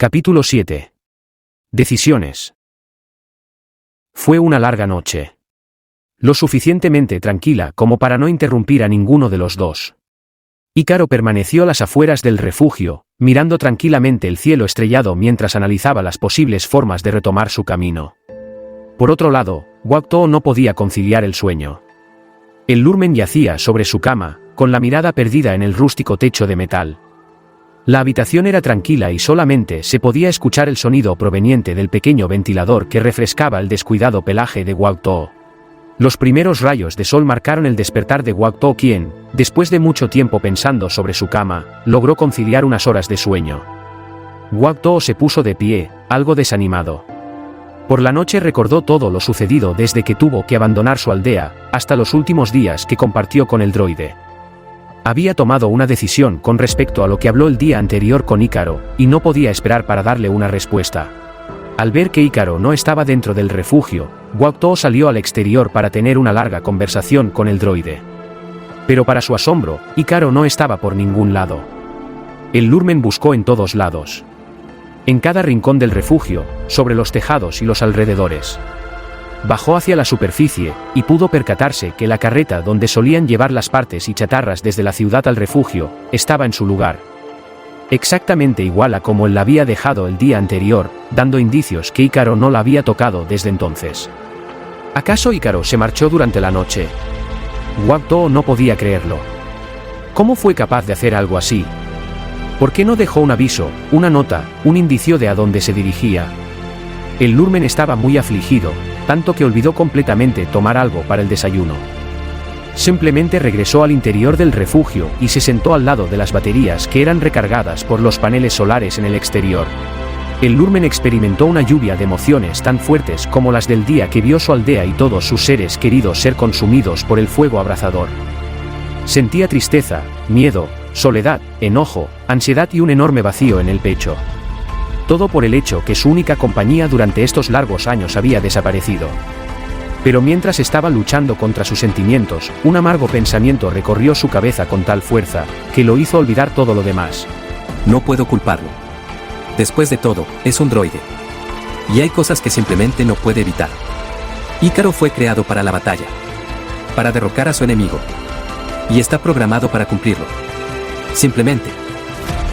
Capítulo 7. Decisiones. Fue una larga noche. Lo suficientemente tranquila como para no interrumpir a ninguno de los dos. Ícaro permaneció a las afueras del refugio, mirando tranquilamente el cielo estrellado mientras analizaba las posibles formas de retomar su camino. Por otro lado, Hwangto no podía conciliar el sueño. El Lurmen yacía sobre su cama, con la mirada perdida en el rústico techo de metal. La habitación era tranquila y solamente se podía escuchar el sonido proveniente del pequeño ventilador que refrescaba el descuidado pelaje de Hwangto. Los primeros rayos de sol marcaron el despertar de Hwangto, quien, después de mucho tiempo pensando sobre su cama, logró conciliar unas horas de sueño. Hwangto se puso de pie, algo desanimado. Por la noche recordó todo lo sucedido desde que tuvo que abandonar su aldea, hasta los últimos días que compartió con el droide. Había tomado una decisión con respecto a lo que habló el día anterior con Ícaro, y no podía esperar para darle una respuesta. Al ver que Ícaro no estaba dentro del refugio, Hwangto salió al exterior para tener una larga conversación con el droide. Pero para su asombro, Ícaro no estaba por ningún lado. El Lurmen buscó en todos lados. En cada rincón del refugio, sobre los tejados y los alrededores. Bajó hacia la superficie, y pudo percatarse que la carreta donde solían llevar las partes y chatarras desde la ciudad al refugio, estaba en su lugar. Exactamente igual a como él la había dejado el día anterior, dando indicios que Ícaro no la había tocado desde entonces. ¿Acaso Ícaro se marchó durante la noche? Hwangto no podía creerlo. ¿Cómo fue capaz de hacer algo así? ¿Por qué no dejó un aviso, una nota, un indicio de a dónde se dirigía? El Lurmen estaba muy afligido, tanto que olvidó completamente tomar algo para el desayuno. Simplemente regresó al interior del refugio y se sentó al lado de las baterías que eran recargadas por los paneles solares en el exterior. El Lurmen experimentó una lluvia de emociones tan fuertes como las del día que vio su aldea y todos sus seres queridos ser consumidos por el fuego abrasador. Sentía tristeza, miedo, soledad, enojo, ansiedad y un enorme vacío en el pecho. Todo por el hecho que su única compañía durante estos largos años había desaparecido. Pero mientras estaba luchando contra sus sentimientos, un amargo pensamiento recorrió su cabeza con tal fuerza, que lo hizo olvidar todo lo demás. No puedo culparlo. Después de todo, es un droide. Y hay cosas que simplemente no puede evitar. Ícaro fue creado para la batalla. Para derrocar a su enemigo. Y está programado para cumplirlo. Simplemente.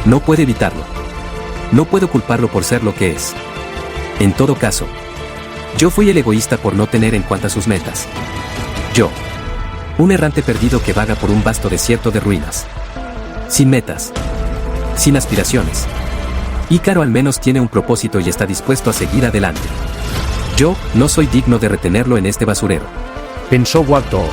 No puede evitarlo. No puedo culparlo por ser lo que es. En todo caso, yo fui el egoísta por no tener en cuenta sus metas. Yo. Un errante perdido que vaga por un vasto desierto de ruinas. Sin metas. Sin aspiraciones. Ícaro al menos tiene un propósito y está dispuesto a seguir adelante. Yo no soy digno de retenerlo en este basurero. Pensó Hwangto.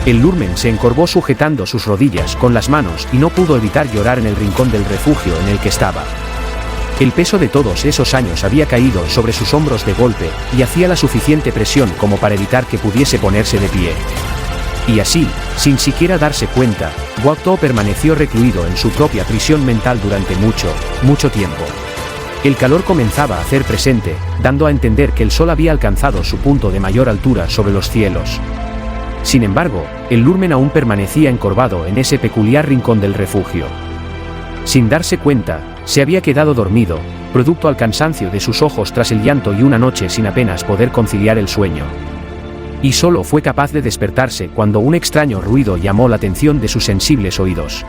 El Lurmen se encorvó sujetando sus rodillas con las manos y no pudo evitar llorar en el rincón del refugio en el que estaba. El peso de todos esos años había caído sobre sus hombros de golpe, y hacía la suficiente presión como para evitar que pudiese ponerse de pie. Y así, sin siquiera darse cuenta, Hwangto permaneció recluido en su propia prisión mental durante mucho tiempo. El calor comenzaba a hacer presente, dando a entender que el sol había alcanzado su punto de mayor altura sobre los cielos. Sin embargo, el Lurmen aún permanecía encorvado en ese peculiar rincón del refugio. Sin darse cuenta, se había quedado dormido, producto al cansancio de sus ojos tras el llanto y una noche sin apenas poder conciliar el sueño. Y solo fue capaz de despertarse cuando un extraño ruido llamó la atención de sus sensibles oídos.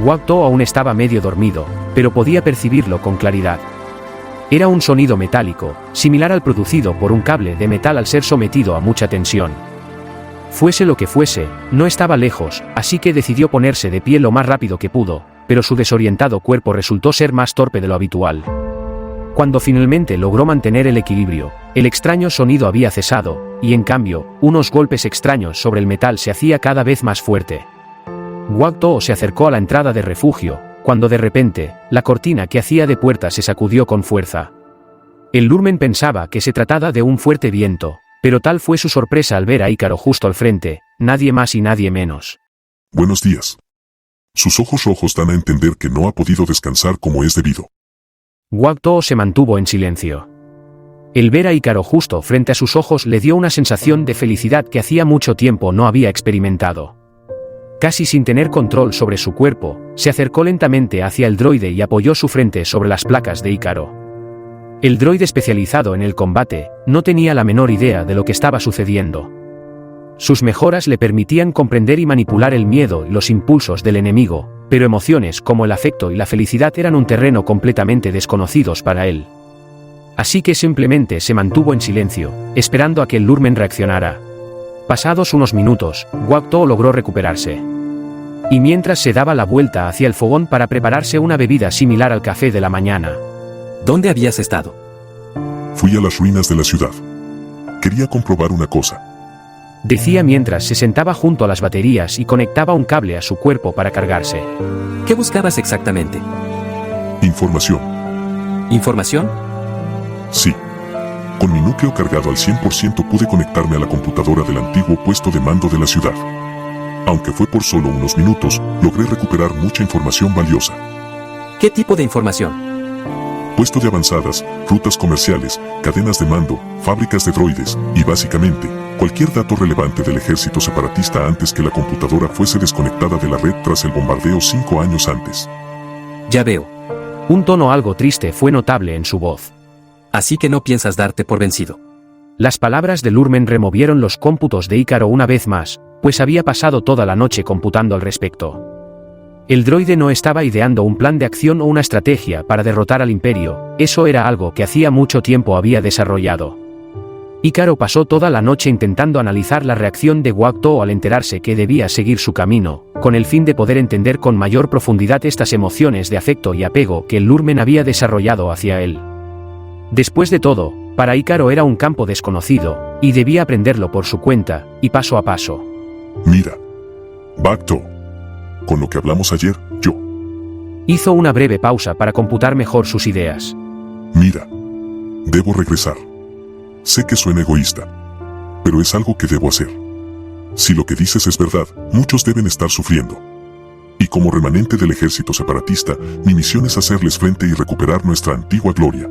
Hwangto aún estaba medio dormido, pero podía percibirlo con claridad. Era un sonido metálico, similar al producido por un cable de metal al ser sometido a mucha tensión. Fuese lo que fuese, no estaba lejos, así que decidió ponerse de pie lo más rápido que pudo, pero su desorientado cuerpo resultó ser más torpe de lo habitual. Cuando finalmente logró mantener el equilibrio, el extraño sonido había cesado, y en cambio, unos golpes extraños sobre el metal se hacía cada vez más fuerte. Hwangto se acercó a la entrada de refugio, cuando de repente, la cortina que hacía de puerta se sacudió con fuerza. El Lurmen pensaba que se trataba de un fuerte viento, pero tal fue su sorpresa al ver a Ícaro justo al frente, nadie más y nadie menos. Buenos días. Sus ojos rojos dan a entender que no ha podido descansar como es debido. Hwangto se mantuvo en silencio. El ver a Ícaro justo frente a sus ojos le dio una sensación de felicidad que hacía mucho tiempo no había experimentado. Casi sin tener control sobre su cuerpo, se acercó lentamente hacia el droide y apoyó su frente sobre las placas de Ícaro. El droide especializado en el combate no tenía la menor idea de lo que estaba sucediendo. Sus mejoras le permitían comprender y manipular el miedo y los impulsos del enemigo, pero emociones como el afecto y la felicidad eran un terreno completamente desconocidos para él. Así que simplemente se mantuvo en silencio, esperando a que el Lurmen reaccionara. Pasados unos minutos, Wakto logró recuperarse. Y mientras se daba la vuelta hacia el fogón para prepararse una bebida similar al café de la mañana. ¿Dónde habías estado? Fui a las ruinas de la ciudad. Quería comprobar una cosa. Decía mientras se sentaba junto a las baterías y conectaba un cable a su cuerpo para cargarse. ¿Qué buscabas exactamente? Información. ¿Información? Sí. Con mi núcleo cargado al 100% pude conectarme a la computadora del antiguo puesto de mando de la ciudad. Aunque fue por solo unos minutos, logré recuperar mucha información valiosa. ¿Qué tipo de información? Puesto de avanzadas, rutas comerciales, cadenas de mando, fábricas de droides, y básicamente, cualquier dato relevante del ejército separatista antes que la computadora fuese desconectada de la red tras el bombardeo 5 años antes. Ya veo. Un tono algo triste fue notable en su voz. Así que no piensas darte por vencido. Las palabras de Lurmen removieron los cómputos de Ícaro una vez más, pues había pasado toda la noche computando al respecto. El droide no estaba ideando un plan de acción o una estrategia para derrotar al Imperio, eso era algo que hacía mucho tiempo había desarrollado. Ícaro pasó toda la noche intentando analizar la reacción de Wakto al enterarse que debía seguir su camino, con el fin de poder entender con mayor profundidad estas emociones de afecto y apego que el Lurmen había desarrollado hacia él. Después de todo, para Ícaro era un campo desconocido, y debía aprenderlo por su cuenta, y paso a paso. Mira. Wakto. Con lo que hablamos ayer, yo. Hizo una breve pausa para computar mejor sus ideas. Mira. Debo regresar. Sé que suena egoísta. Pero es algo que debo hacer. Si lo que dices es verdad, muchos deben estar sufriendo. Y como remanente del ejército separatista, mi misión es hacerles frente y recuperar nuestra antigua gloria.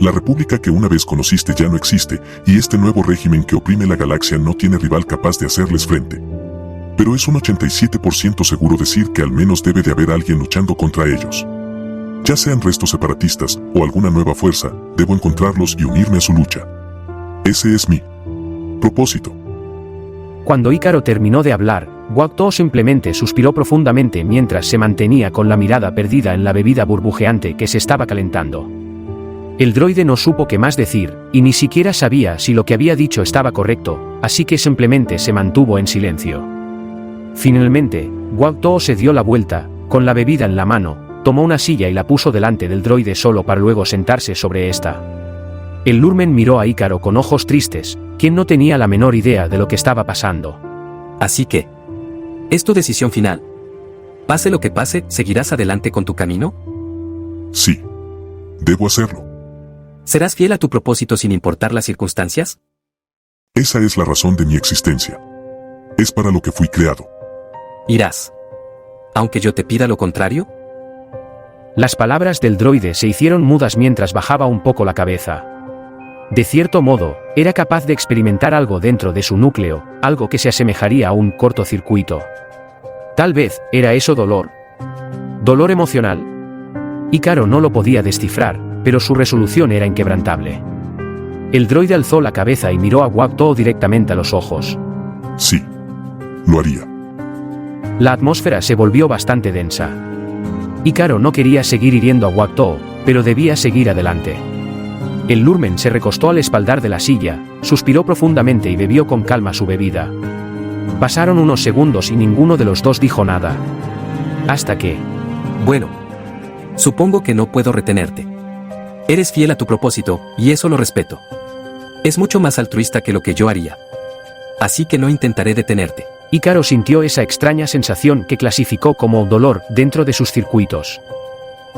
La república que una vez conociste ya no existe, y este nuevo régimen que oprime la galaxia no tiene rival capaz de hacerles frente. Pero es un 87% seguro decir que al menos debe de haber alguien luchando contra ellos. Ya sean restos separatistas o alguna nueva fuerza, debo encontrarlos y unirme a su lucha. Ese es mi propósito. Cuando Ícaro terminó de hablar, Wakto simplemente suspiró profundamente mientras se mantenía con la mirada perdida en la bebida burbujeante que se estaba calentando. El droide no supo qué más decir, y ni siquiera sabía si lo que había dicho estaba correcto, así que simplemente se mantuvo en silencio. Finalmente, Wakto se dio la vuelta, con la bebida en la mano, tomó una silla y la puso delante del droide solo para luego sentarse sobre esta. El Lurmen miró a Ícaro con ojos tristes, quien no tenía la menor idea de lo que estaba pasando. Así que, ¿es tu decisión final? Pase lo que pase, ¿seguirás adelante con tu camino? Sí. Debo hacerlo. ¿Serás fiel a tu propósito sin importar las circunstancias? Esa es la razón de mi existencia. Es para lo que fui creado. ¿Irás? ¿Aunque yo te pida lo contrario? Las palabras del droide se hicieron mudas mientras bajaba un poco la cabeza. De cierto modo, era capaz de experimentar algo dentro de su núcleo, algo que se asemejaría a un cortocircuito. Tal vez, era eso dolor. Dolor emocional. Ícaro no lo podía descifrar, pero su resolución era inquebrantable. El droide alzó la cabeza y miró a Wakto directamente a los ojos. Sí. Lo haría. La atmósfera se volvió bastante densa. Ícaro no quería seguir hiriendo a Wakto, pero debía seguir adelante. El Lurmen se recostó al espaldar de la silla, suspiró profundamente y bebió con calma su bebida. Pasaron unos segundos y ninguno de los dos dijo nada. Hasta que... Bueno. Supongo que no puedo retenerte. Eres fiel a tu propósito, y eso lo respeto. Es mucho más altruista que lo que yo haría. Así que no intentaré detenerte. Ícaro sintió esa extraña sensación que clasificó como dolor dentro de sus circuitos.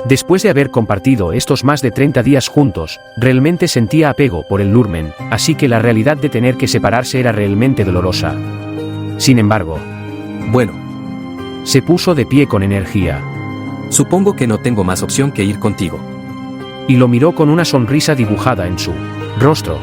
Después de haber compartido estos más de 30 días juntos, realmente sentía apego por el Lurmen, así que la realidad de tener que separarse era realmente dolorosa. Sin embargo, bueno, se puso de pie con energía. Supongo que no tengo más opción que ir contigo. Y lo miró con una sonrisa dibujada en su rostro.